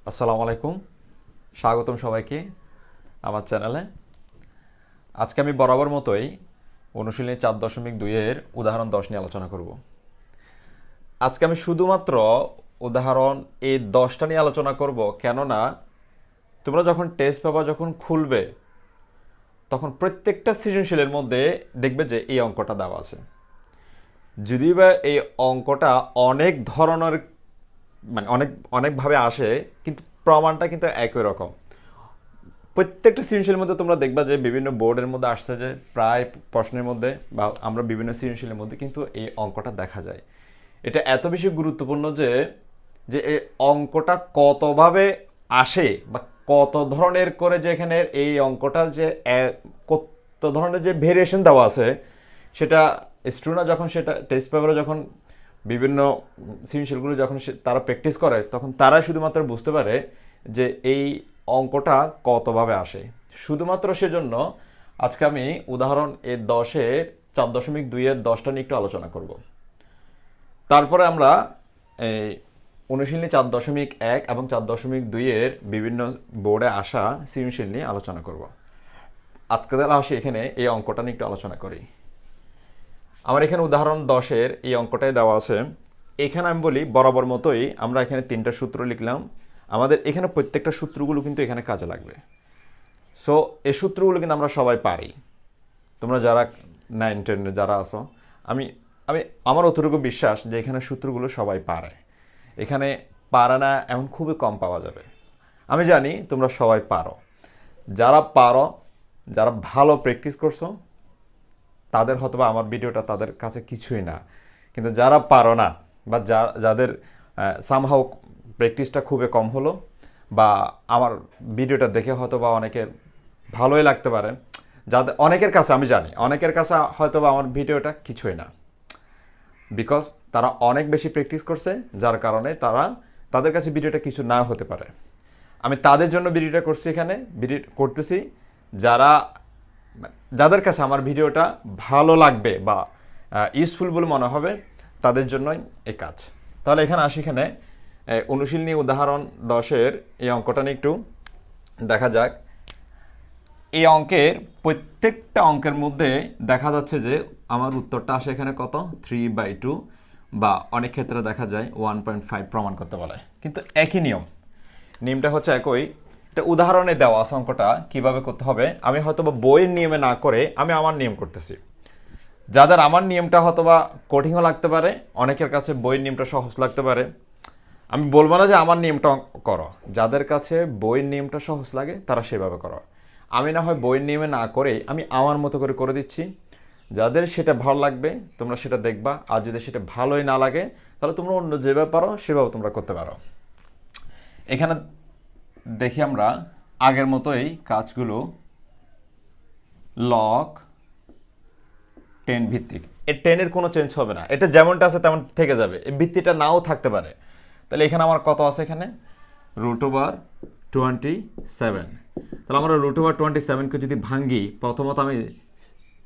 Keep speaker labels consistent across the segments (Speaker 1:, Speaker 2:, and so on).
Speaker 1: আসসালামু আলাইকুম, স্বাগতম সবাইকে আমার চ্যানেলে। আজকে আমি বরাবর মতোই অনুশীলনী 4.2 এর উদাহরণ 10 নিয়ে আলোচনা করব। আজকে আমি শুধুমাত্র উদাহরণ এই 10টা নিয়ে আলোচনা করব, কেননা তোমরা যখন টেস্ট পেপার যখন খুলবে তখন প্রত্যেকটা সৃজনশীলের মধ্যে দেখবে যে এই অঙ্কটা দেওয়া আছে। যদিও বা এই অঙ্কটা অনেক ধরনের মানে অনেকভাবে আসে, কিন্তু প্রমাণটা কিন্তু একই রকম। প্রত্যেকটা সৃজনশীলের মধ্যে তোমরা দেখবা যে বিভিন্ন বোর্ডের মধ্যে আসছে যে প্রায় প্রশ্নের মধ্যে বা আমরা বিভিন্ন সৃজনশীলের মধ্যে কিন্তু এই অঙ্কটা দেখা যায়। এটা এত বেশি গুরুত্বপূর্ণ যে যে এই অঙ্কটা কতভাবে আসে বা কত ধরনের করে যে এখানে এই অঙ্কটার যে কত ধরনের যে ভেরিয়েশন দেওয়া আছে, সেটা স্টুডেন্টরা যখন সেটা টেস্ট পেপারে যখন বিভিন্ন সৃজনশীলগুলো যখন তারা প্র্যাকটিস করে তখন তারাই শুধুমাত্র বুঝতে পারে যে এই অঙ্কটা কতভাবে আসে। শুধুমাত্র সেজন্য আজকে আমি উদাহরণ এর 4.2 এর 10টা নিয়ে একটু আলোচনা করব। তারপরে আমরা এই অনুশীলনী 4.1 এবং 4.2 এর বিভিন্ন বোর্ডে আসা সৃজনশীল নিয়ে আলোচনা করব। আজকে তাহলে আসি এখানে এই অঙ্কটা নিয়ে একটু আলোচনা করি। আমার এখানে উদাহরণ 10-এর এই অঙ্কটাই দেওয়া আছে। এখানে আমি বলি বরাবর মতোই আমরা এখানে 3টা সূত্র লিখলাম। আমাদের এখানে প্রত্যেকটা সূত্রগুলো কিন্তু এখানে কাজে লাগবে। সো এই সূত্রগুলো কিন্তু আমরা সবাই পারি। তোমরা যারা 9-10 যারা আছো, আমি আমি আমার অতটুকু বিশ্বাস যে এখানে সূত্রগুলো সবাই পারে। এখানে পারে না এমন খুবই কম পাওয়া যাবে। আমি জানি তোমরা সবাই পারো। যারা পারো, যারা ভালো প্র্যাকটিস করছো, তাদের হয়তো বা আমার ভিডিওটা তাদের কাছে কিছুই না। কিন্তু যারা পারো না বা যাদের সামহাও প্র্যাকটিসটা খুবই কম হলো, বা আমার ভিডিওটা দেখে হয়তো বা অনেকের ভালোই লাগতে পারে, যাদের অনেকের কাছে আমি জানি অনেকের কাছে হয়তো বা আমার ভিডিওটা কিছুই না, বিকজ তারা অনেক বেশি প্র্যাকটিস করছে, যার কারণে তাদের কাছে ভিডিওটা কিছু না হতে পারে। আমি তাদের জন্য ভিডিওটা করছি, এখানে ভিডিও করতেছি যাদের কাছে আমার ভিডিওটা ভালো লাগবে বা ইউজফুল বলে মনে হবে, তাদের জন্যই এই কাজ। তাহলে এখানে আসি, এখানে অনুশীলনী উদাহরণ 10-এর এই অঙ্কটা নিয়ে একটু দেখা যাক। এই অঙ্কের প্রত্যেকটা অঙ্কের মধ্যে দেখা যাচ্ছে যে আমার উত্তরটা আসে এখানে কত 3/2, বা অনেক ক্ষেত্রে দেখা যায় 1.5 প্রমাণ করতে বলে, কিন্তু একই নিয়মটা হচ্ছে একই। এটা উদাহরণে দেওয়া আছে অঙ্কটা কিভাবে করতে হবে। আমি হয়তো বা বইয়ের নিয়মে না করে আমি আমার নিয়ম করতেছি। যাদের আমার নিয়মটা হয়তো বা কঠিনও লাগতে পারে, অনেকের কাছে বইয়ের নিয়মটা সহজ লাগতে পারে। আমি বলবো না যে আমার নিয়মটা করো, যাদের কাছে বইয়ের নিয়মটা সহজ লাগে তারা সেভাবে করো। আমি না হয় বইয়ের নিয়মে না করে আমি আমার মতো করে করে দিচ্ছি। যাদের সেটা ভালো লাগবে তোমরা সেটা দেখবা, আর যদি সেটা ভালোই না লাগে তাহলে তোমরা অন্য যেভাবে পারো সেভাবে তোমরা করতে পারো। এখানে দেখি আমরা আগের মতোই কাজগুলো লগ 10 ভিত্তিক। এই 10-এর কোনো চেঞ্জ হবে না, এটা যেমনটা আছে তেমন থেকে যাবে, এই ভিত্তিটা নাও থাকতে পারে। তাহলে এখানে আমার কত আছে, এখানে √27। তাহলে আমরা √27কে যদি ভাঙ্গি, প্রথমত আমি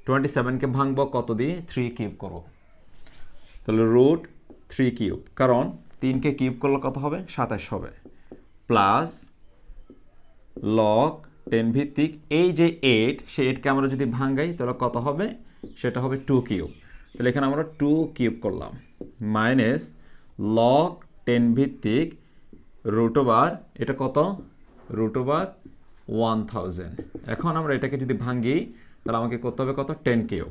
Speaker 1: 27কে ভাঙবো কত দিয়ে, 3 কিউব করবো। তাহলে √3 কারণ 3কে কিউব করলে কত হবে, 27 হবে, প্লাস লগ 10 ভিত্তিক এই যে 8, সেই 8কে আমরা যদি ভাঙ্গাই তাহলে কত হবে, সেটা হবে 2 কিউব। তাহলে এখানে আমরা 2 কিউব করলাম, মাইনাস লগ 10 ভিত্তিক √, এটা কত, √1000। এখন আমরা এটাকে যদি ভাঙ্গি তাহলে আমাকে করতে হবে কত, 10 কিউব।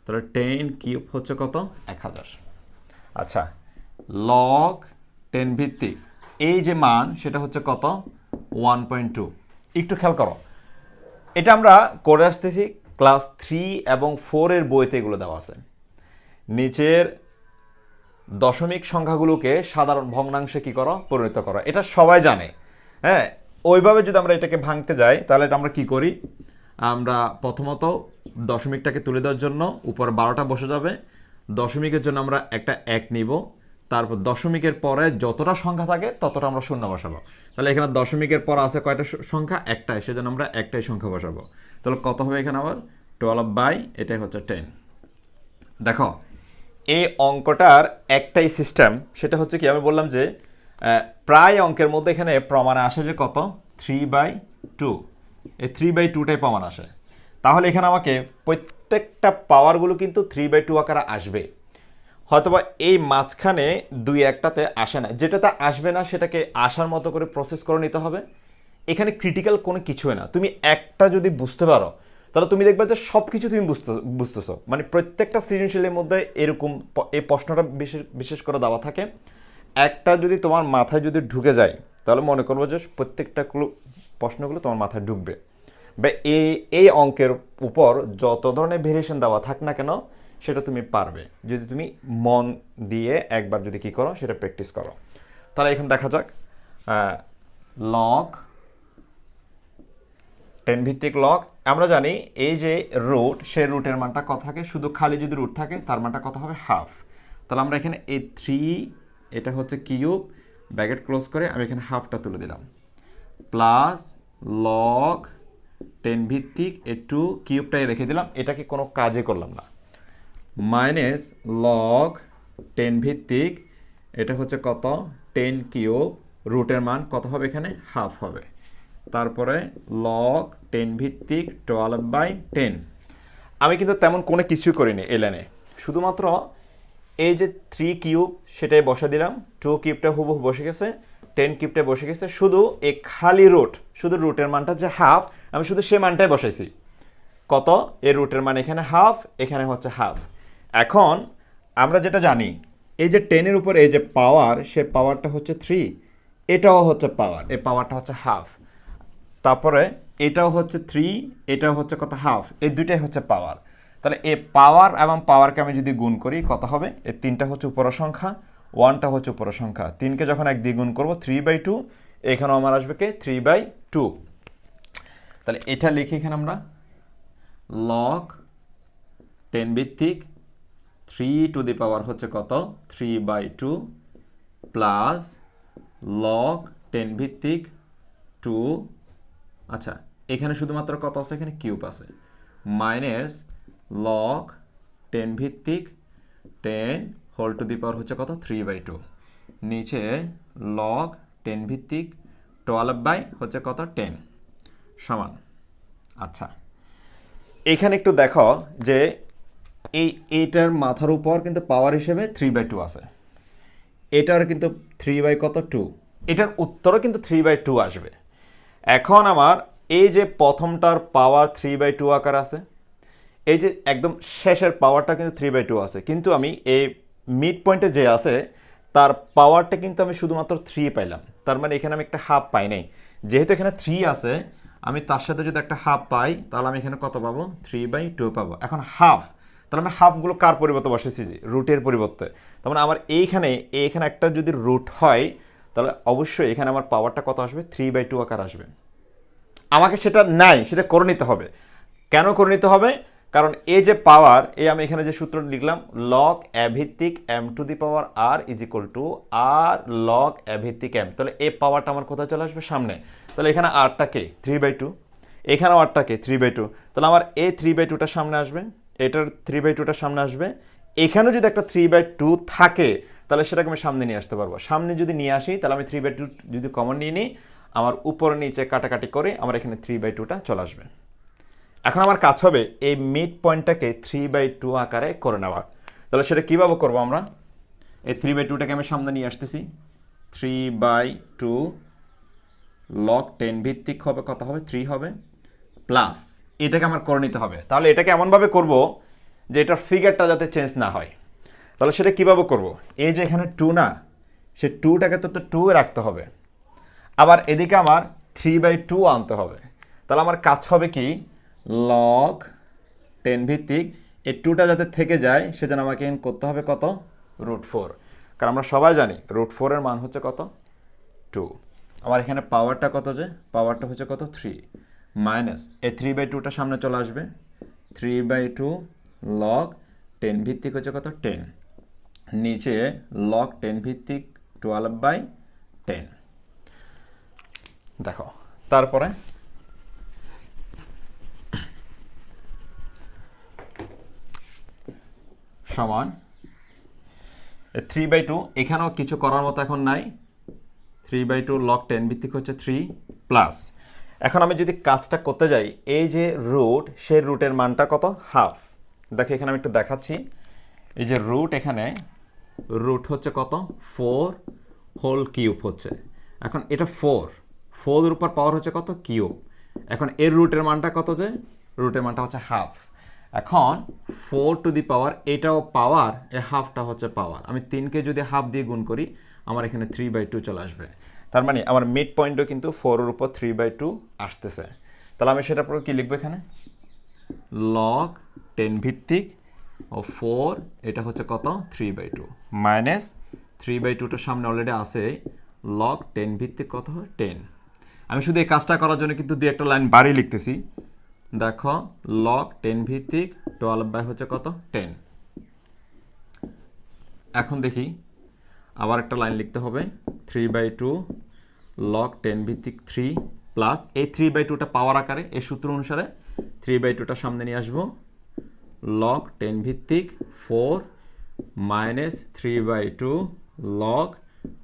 Speaker 1: তাহলে 10 কিউব হচ্ছে কত, 1000। আচ্ছা, লগ 10 ভিত্তিক এই যে মান সেটা হচ্ছে কত, 1.2। একটু খেয়াল করো, এটা আমরা করে আসতেছি ক্লাস 3 এবং 4 এর বইতে এগুলো দেওয়া আছে। নিচের দশমিক সংখ্যাগুলোকে সাধারণ ভগ্নাংশে কি করো, পরিণত করো, এটা সবাই জানে। হ্যাঁ, ওইভাবে যদি আমরা এটাকে ভাঙতে যাই তাহলে এটা আমরা কি করি, আমরা প্রথমত দশমিকটাকে তুলে দেওয়ার জন্য উপর 12টা বসে যাবে, দশমিকের জন্য আমরা একটা 1 নিব, তারপর দশমিকের পরে যতটা সংখ্যা থাকে ততটা আমরা শূন্য বসাবো। তাহলে এখানে দশমিকের পর আছে কয়টা সংখ্যা, একটাই, সেজন্য আমরা একটাই সংখ্যা বসাবো। তাহলে কত হবে এখানে আবার 12 এটাই হচ্ছে 10। দেখো এই অঙ্কটার একটাই সিস্টেম, সেটা হচ্ছে কি, আমি বললাম যে প্রায় অঙ্কের মধ্যে এখানে প্রমাণে আসে যে কত 3/2, এই 3/2টাই প্রমাণ আসে। তাহলে এখানে আমাকে প্রত্যেকটা পাওয়ারগুলো কিন্তু 3/2 আকারে আসবে। হয়তোবা এই মাঝখানে দুই একটাতে আসে না, যেটাতে আসবে না সেটাকে আসার মতো করে প্রসেস করে নিতে হবে। এখানে ক্রিটিক্যাল কোনো কিছুই না, তুমি একটা যদি বুঝতে পারো তাহলে তুমি দেখবে যে সব কিছু তুমি বুঝতেছো। মানে প্রত্যেকটা সৃজনশীলের মধ্যে এরকম এই প্রশ্নটা বিশেষ বিশেষ করে দেওয়া থাকে। একটা যদি তোমার মাথায় যদি ঢুকে যায় তাহলে মনে করবো যে প্রত্যেকটা প্রশ্নগুলো তোমার মাথায় ঢুকবে। বা এই অঙ্কের উপর যত ধরনের ভেরিয়েশন দেওয়া থাক না কেন সেটা তুমি পারবে যদি তুমি মন দিয়ে একবার যদি কি করো সেটা প্র্যাকটিস করো। তাহলে এখানে দেখা যাক লগ 10 ভিত্তিক লগ। আমরা জানি এই যে রুট, সেই রুটের মানটা কত থাকে, শুধু খালি যদি রুট থাকে তার মানটা কত হবে হাফ। তাহলে আমরা এখানে এই 3, এটা হচ্ছে কিউব, ব্র্যাকেট ক্লোজ করে আমি এখানে হাফটা তুলে দিলাম, প্লাস লগ 10 ভিত্তিক এই 2 কিউবটাই রেখে দিলাম, এটাকে কোনো কাজে করলাম না, মাইনাস লগ 10 ভিত্তিক এটা হচ্ছে কত 10 কিউব, রুটের মান কত হবে এখানে হাফ হবে, তারপরে লগ 10 ভিত্তিক 12/10। আমি কিন্তু তেমন কোনো কিছুই করিনি এই লাইনে, শুধুমাত্র এই যে 3 কিউব সেটাই বসে দিলাম, 2 কিউবটা হুবহু বসে গেছে, 10 কিউবটা বসে গেছে, শুধু এই খালি রুট, শুধু রুটের মানটা যে হাফ আমি শুধু সে মানটাই বসাইছি। কত, এর রুটের মান এখানে হাফ, এখানে হচ্ছে হাফ। এখন আমরা যেটা জানি এই যে 10-এর উপর এই যে পাওয়ার, সে পাওয়ারটা হচ্ছে 3, এটাও হচ্ছে পাওয়ার, এই পাওয়ারটা হচ্ছে হাফ, তারপরে এটাও হচ্ছে 3, এটাও হচ্ছে কত হাফ, এই দুইটাই হচ্ছে পাওয়ার। তাহলে এই পাওয়ার এবং পাওয়ারকে আমি যদি গুণ করি কত হবে, এই 3টা হচ্ছে উপরের সংখ্যা, 1টা হচ্ছে উপরের সংখ্যা, 3কে যখন 1 দিয়ে গুণ করবো 3/2, এখানেও আমার আসবে কে 3/2। তাহলে এটা লিখি এখানে আমরা লগ 10 ভিত্তিক 3 টু দি পাওয়ার হচ্ছে কত 3/2 প্লাস লগ 10 ভিত্তিক 2, আচ্ছা এখানে শুধুমাত্র কত আছে, এখানে কিউব আছে, মাইনাস লগ 10 ভিত্তিক 10 হোল টু দি পাওয়ার হচ্ছে কত 3/2, নিচে লগ 10 ভিত্তিক 12 হচ্ছে কত 10 সমান। আচ্ছা এখানে একটু দেখো যে এইটার মাথার উপর কিন্তু পাওয়ার হিসেবে 3/2 আছে, এটার কিন্তু 3/2, এটার উত্তরও কিন্তু 3/2 আসবে। এখন আমার এই যে প্রথমটার পাওয়ার 3/2 আকার আছে, এই যে একদম শেষের পাওয়ারটা কিন্তু 3/2 আছে, কিন্তু আমি এই মিড পয়েন্টে যে আছে তার পাওয়ারটা কিন্তু আমি শুধুমাত্র 3 পাইলাম, তার মানে এখানে আমি একটা হাফ পাই নাই। যেহেতু এখানে 3 আছে, আমি তার সাথে যদি একটা হাফ পাই তাহলে আমি এখানে কত পাবো 3/2 পাবো। এখন হাফ, তাহলে আমি হাফগুলো কার পরিবর্তে বসেছি, রুটের পরিবর্তে, তার মানে আমার এইখানে একটা যদি রুট হয় তাহলে অবশ্যই এখানে আমার পাওয়ারটা কত আসবে 3/2 আকার আসবে। আমাকে সেটা নাই, সেটা করে নিতে হবে। কেন করে নিতে হবে, কারণ এই যে পাওয়ার, এই আমি এখানে যে সূত্র লিখলাম লগ এ ভিত্তিক m to the power r is equal to r log A ভিত্তিক m, তাহলে এই পাওয়ারটা আমার কোথায় চলে আসবে সামনে, তাহলে এখানে rটা কে 3/2, এখানেও rটা কে 3/2, তাহলে আমার এই 3/2টা সামনে আসবে, এটার 3/2টা সামনে আসবে, এখানেও যদি একটা 3/2 থাকে তাহলে সেটাকে আমি সামনে নিয়ে আসতে পারবো। সামনে যদি নিয়ে আসি তাহলে আমি 3/2 যদি কমন নিয়ে নিই, আমার উপর নিচে কাটাকাটি করে আমার এখানে 3/2টা চলে আসবে। এখন আমার কাজ হবে এই মিড পয়েন্টটাকে 3/2 আকারে করে নেওয়া। তাহলে সেটা কীভাবে করবো, আমরা এই 3/2টাকে আমি সামনে নিয়ে আসতেছি, 3/2 লগ 10 ভিত্তিক হবে কত হবে 3 হবে, প্লাস এটাকে আমার করে নিতে হবে। তাহলে এটাকে এমনভাবে করব যে এটার ফিগারটা যাতে চেঞ্জ না হয়। তাহলে সেটা কীভাবে করব, এই যে এখানে 2 না, সে 2টাকে তো 2 রাখতে হবে, আবার এদিকে আমার 3/2 আনতে হবে। তাহলে আমার কাজ হবে কি, লগ 10 ভিত্তিক এই 2টা যাতে থেকে যায় সেজন্য আমাকে করতে হবে কত √4, কারণ আমরা সবাই জানি √4 এর মান হচ্ছে কত 2। আমার এখানে পাওয়ারটা কত, যে পাওয়ারটা হচ্ছে কত 3, মাইনাস এই 3/2টা সামনে চলে আসবে, 3/2 লগ 10 ভিত্তিক হচ্ছে কত 10, নিচে লগ 10 ভিত্তিক 12/10। দেখো তারপরে সমান 3/2, এখানেও কিছু করার মতো এখন নাই, 3/2 লগ 10 ভিত্তিক হচ্ছে 3 প্লাস, এখন আমি যদি কাজটা করতে যাই, এই যে রুট, সেই রুটের মানটা কত? হাফ। দেখো এখানে আমি একটু দেখাচ্ছি, এই যে রুট, এখানে রুট হচ্ছে কত? 4 হোল কিউব হচ্ছে। এখন এটা 4 এর উপর পাওয়ার হচ্ছে কত? কিউব। এখন এর রুটের মানটা কত? যে রুটের মানটা হচ্ছে হাফ। এখন 4 টু দি পাওয়ার, এটাও পাওয়ার, এ হাফটা হচ্ছে পাওয়ার। আমি 3কে যদি হাফ দিয়ে গুণ করি, আমার এখানে 3/2 চলে আসবে। তার মানে আমার মিড পয়েন্টও কিন্তু 4 এর উপর 3/2 আসতেছে। তাহলে আমি সেটা পুরো কি লিখবো এখানে? লগ 10 ভিত্তিক ও 4, এটা হচ্ছে কত? 3/2 মাইনাস 3/2টার সামনে অলরেডি আছে লগ 10 ভিত্তিক কত হয়? 10। আমি শুধু এই কাজটা করার জন্য কিন্তু 2 একটা লাইন বাড়ি লিখতেছি। দেখো লগ 10 ভিত্তিক 12 হচ্ছে কত? 10। এখন দেখি আবার একটা লাইন লিখতে হবে, 3/2 লগ 10 ভিত্তিক 3 প্লাস, এই 3/2টা পাওয়ার আকারে, এই সূত্র অনুসারে 3/2টা সামনে নিয়ে আসবো, লগ 10 ভিত্তিক 4 মাইনাস 3/2 লগ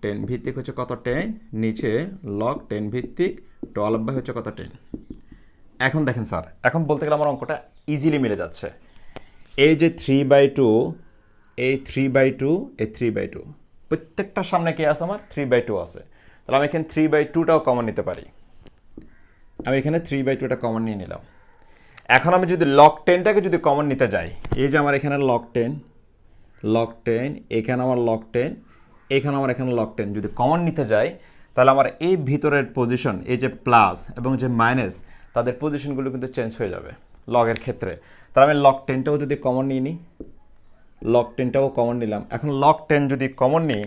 Speaker 1: 10 ভিত্তিক হচ্ছে কত? 10, নিচে লগ 10 ভিত্তিক 12 হচ্ছে কত? 10। এখন দেখেন স্যার, এখন বলতে গেলে আমার অঙ্কটা ইজিলি মিলে যাচ্ছে। এই যে 3/2, এই 3/2, এই 3/2, প্রত্যেকটার সামনে কি আছে? আমার 3/2 আছে। তাহলে আমি এখানে 3/2টাও কমন নিতে পারি। আমি এখানে 3/2টা কমন নিয়ে নিলাম। এখন আমি যদি লগ 10টাকে যদি কমন নিতে যাই, এই যে আমার এখানে লগ 10, এখানে আমার লগ 10, এখানে আমার এখানে লগ 10 যদি কমন নিতে যাই, তাহলে আমার এই ভিতরের পজিশন, এই যে প্লাস এবং যে মাইনাস, তাদের পজিশনগুলো কিন্তু চেঞ্জ হয়ে যাবে লগের ক্ষেত্রে। তাহলে আমি লগ 10টাও যদি কমন নিয়ে নিই, লগ 10টাও কমন নিলাম। এখন লগ 10 যদি কমন নিই,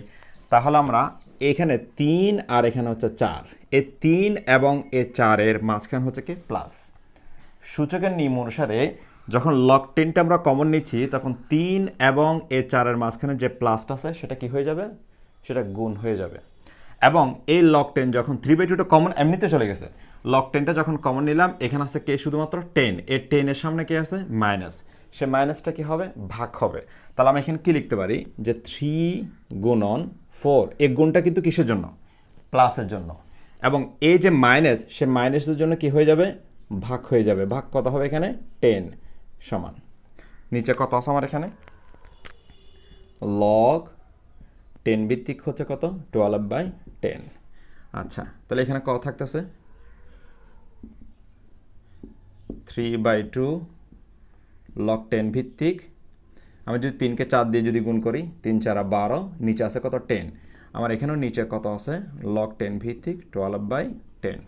Speaker 1: তাহলে আমরা এখানে 3 আর এখানে হচ্ছে 4, এই 3 এবং এই 4-এর মাঝখানে হচ্ছে কি? প্লাস। সূচকের নিয়ম অনুসারে যখন লগ 10টা আমরা কমন নিচ্ছি, তখন 3 এবং এই 4-এর মাঝখানে যে প্লাসটা আছে, সেটা কি হয়ে যাবে? সেটা গুণ হয়ে যাবে। এবং এই লগ 10 যখন 3/2টা কমন এমনিতে চলে গেছে, লগ 10টা যখন কমন নিলাম, এখানে আছে কে? শুধুমাত্র 10। এর 10-এর সামনে কি আছে? মাইনাস। সে মাইনাসটা কি হবে? ভাগ হবে। তাহলে আমি এখানে কি লিখতে পারি? যে 3 গুণন 4, এই গুণটা কিন্তু কিসের জন্য? প্লাসের জন্য। এবং এই যে মাইনাস, সে মাইনাসের জন্য কি হয়ে যাবে? ভাগ হয়ে যাবে। ভাগ কত হবে এখানে? 10 সমান, নিচে কত আছে আমার এখানে? লগ 10 ভিত্তিক হচ্ছে কত? 12/10। আচ্ছা, তাহলে এখানে কত থাকতেছে? 3/2 লগ 10 ভিত্তিক, আমি যদি 3কে 4 দিয়ে যদি গুণ করি, 3 4 12, নিচে আছে কত? 10। আমার এখানেও নিচে কত আছে? লগ 10 ভিত্তিক 12/10।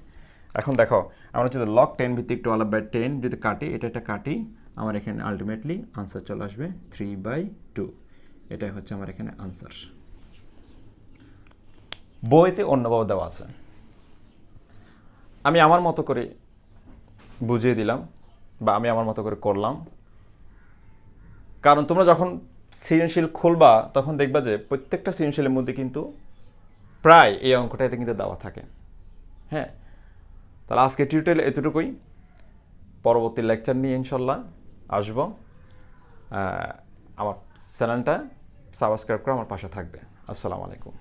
Speaker 1: এখন দেখো, আমরা যদি লগ 10 ভিত্তিক 12/10 যদি কাটি, এটা কাটি, আমার এখানে আলটিমেটলি আনসার চলে আসবে 3/2। এটাই হচ্ছে আমার এখানে আনসার। বইতে অন্যভাবে দেওয়া আছে, আমি আমার মতো করে বুঝিয়ে দিলাম, বা আমি আমার মতো করে করলাম। কারণ তোমরা যখন সৃজনশীল খুলবা, তখন দেখবা যে প্রত্যেকটা সৃজনশীলের মধ্যে কিন্তু প্রায় এই অঙ্কটাতে কিন্তু দেওয়া থাকে। হ্যাঁ, তাহলে আজকে টিউটোরিয়াল এতটুকুই। পরবর্তী লেকচার নিয়ে ইনশাল্লাহ আসবো। আমার চ্যানেলটা সাবস্ক্রাইব করে আমার পাশে থাকবে। আসসালামু আলাইকুম।